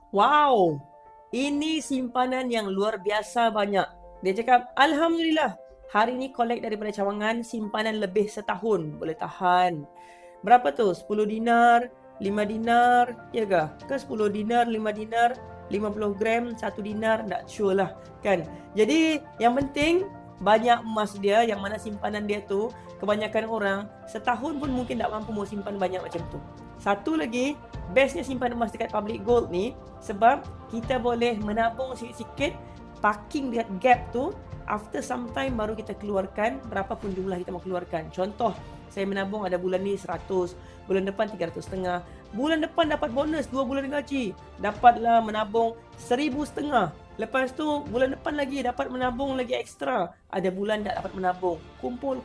Wow, ini simpanan yang luar biasa banyak. Dia cakap, Alhamdulillah, hari ni collect daripada cawangan simpanan lebih setahun. Boleh tahan. Berapa tu? 10 dinar, 5 dinar, ya ke 10 dinar, 5 dinar, 50 gram, 1 dinar, tak sure lah. Kan? Jadi, yang penting, banyak emas dia, yang mana simpanan dia tu, kebanyakan orang, setahun pun mungkin tak mampu mau simpan banyak macam tu. Satu lagi, bestnya simpan emas dekat public gold ni, sebab kita boleh menabung sikit-sikit, parking dekat gap tu, after some time baru kita keluarkan berapa pun jumlah kita mau keluarkan. Contoh, saya menabung ada bulan ni 100, bulan depan 300 setengah, bulan depan dapat bonus 2 bulan gaji, dapatlah menabung 1,500 setengah. Lepas tu bulan depan lagi dapat menabung lagi ekstra. Ada bulan tak dapat menabung. Kumpul,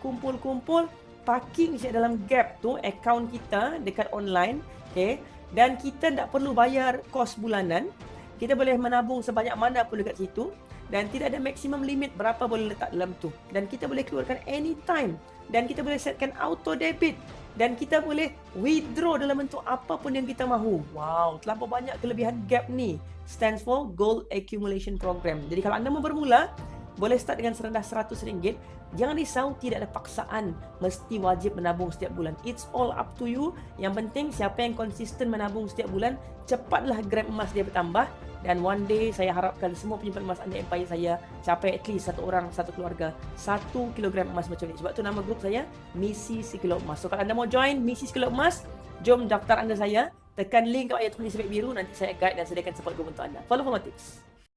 parking je dalam gap tu akaun kita dekat online, okay? Dan kita tak perlu bayar kos bulanan. Kita boleh menabung sebanyak mana pun dekat situ dan tidak ada maximum limit berapa boleh letak dalam tu. Dan kita boleh keluarkan anytime dan kita boleh setkan auto debit dan kita boleh withdraw dalam bentuk apa pun yang kita mahu. Wow, terlampau banyak kelebihan gap ni. Stands for Gold Accumulation Program. Jadi kalau anda mau bermula, boleh start dengan serendah RM100. Jangan risau, tidak ada paksaan mesti wajib menabung setiap bulan. It's all up to you. Yang penting siapa yang konsisten menabung setiap bulan, cepatlah grab emas dia bertambah. Dan one day saya harapkan semua penyimpan emas anda Empire saya capai at least satu orang, satu keluarga 1 kilogram emas macam ni. Sebab tu nama grup saya Misi Sekilo Emas. So kalau anda mau join Misi Sekilo Emas, jom daftar anda saya. Tekan link kat ayat tulis biru, nanti saya guide dan sediakan support group untuk anda. Follow for more tips.